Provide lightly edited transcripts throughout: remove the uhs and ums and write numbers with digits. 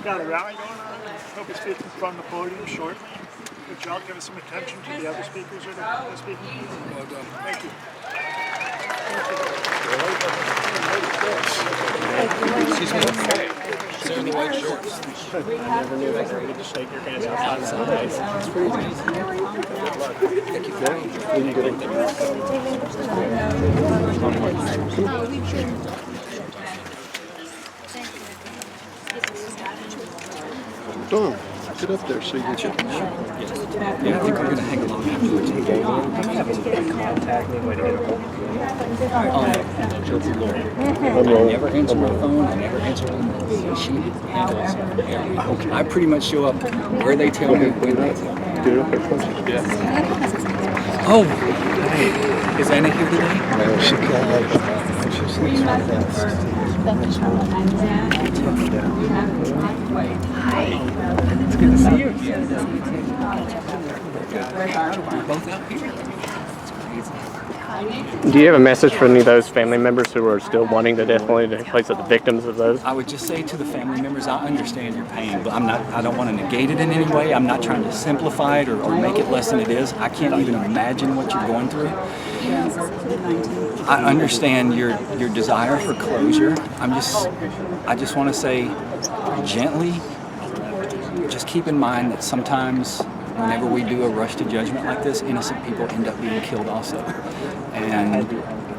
Got a rally going on. He'll be speaking from the podium shortly. Could y'all give us some attention to the other speakers that are speaking? Well done. Thank you. Excuse me. Is there any white shorts? I never knew that. Ready to shake your hands outside. It's pretty nice. Good luck. Thank you. Don, get up there so you can check. Yeah, I think we're going to hang along afterwards. Contact me when you get a hold of me. Jill's a lawyer. I never answer my phone. I never answer emails. She handles everything. I pretty much show up where they tell me, when they tell me. Oh, hey, is Anna here today? No, she can't make it. She sleeps my best. Hi. It's good to see you. We're both out here. It's crazy. Do you have a message for any of those family members who are still wanting the death penalty to take place at the victims of those? I would just say to the family members, I understand your pain, but I don't want to negate it in any way. I'm not trying to simplify it or make it less than it is. I can't even imagine what you're going through. I understand your desire for closure. I just want to say gently, just keep in mind that sometimes whenever we do a rush to judgment like this, innocent people end up being killed also. And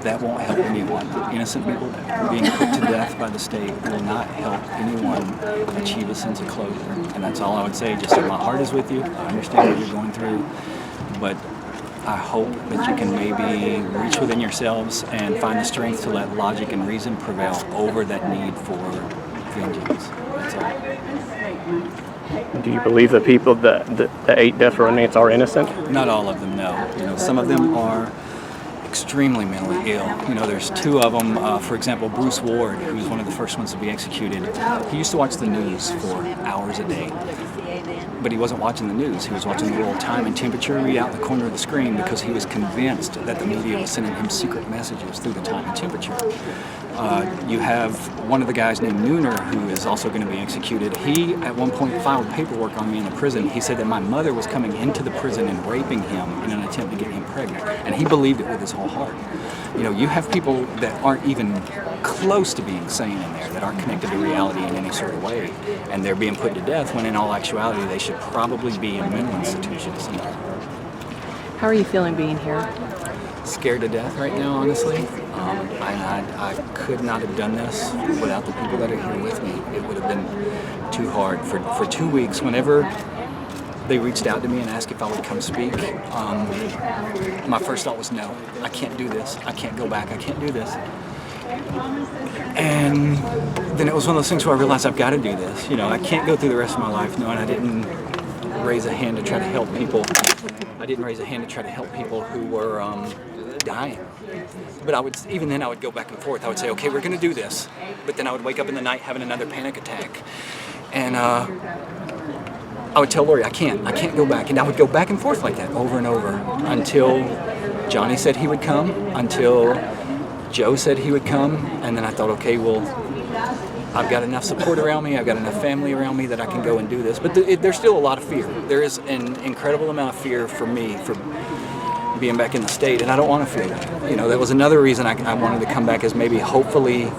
that won't help anyone. Innocent people being put to death by the state will not help anyone achieve a sense of closure. And that's all I would say. Just my heart is with you. I understand what you're going through. But I hope that you can maybe reach within yourselves and find the strength to let logic and reason prevail over that need for vengeance. That's all. Do you believe the people, the 8 death row inmates are innocent? Not all of them, no. Some of them are extremely mentally ill. There's 2 of them. For example, Bruce Ward, who's one of the first ones to be executed. He used to watch the news for hours a day. But he wasn't watching the news. He was watching the little time and temperature read out in the corner of the screen because he was convinced that the media was sending him secret messages through the time and temperature. You have one of the guys named Nooner who is also going to be executed. He, at one point, filed paperwork on me in the prison. He said that my mother was coming into the prison and raping him in an attempt to get him pregnant. And he believed it with his whole heart. You have people that aren't even close to being sane in there, that aren't connected to reality in any sort of way. And they're being put to death when in all actuality they should probably be in mental institutions. How are you feeling being here? Scared to death right now, honestly. I could not have done this without the people that are here with me. It would have been too hard. For 2 weeks, whenever they reached out to me and asked if I would come speak, my first thought was no, I can't do this. I can't go back. I can't do this. And then it was one of those things where I realized I've got to do this. I can't go through the rest of my life knowing I didn't raise a hand to try to help people. I didn't raise a hand to try to help people who were dying. But even then I would go back and forth. I would say, okay, we're going to do this. But then I would wake up in the night having another panic attack. And I would tell Lori, I can't go back. And I would go back and forth like that over and over until Johnny said he would come, until Joe said he would come. And then I thought, okay, well, I've got enough support around me, I've got enough family around me that I can go and do this. But there's still a lot of fear. There is an incredible amount of fear for me for being back in the state, and I don't want to feel that. That was another reason I wanted to come back, is maybe hopefully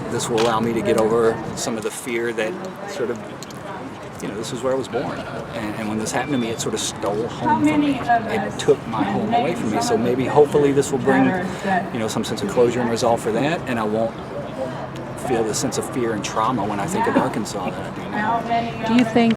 this will allow me to get over some of the fear that sort of, this is where I was born. And when this happened to me, it sort of stole home from me. It took my home away from me. So maybe hopefully this will bring, some sense of closure and resolve for that, and I won't feel the sense of fear and trauma when I think of Arkansas that I do now. Do you think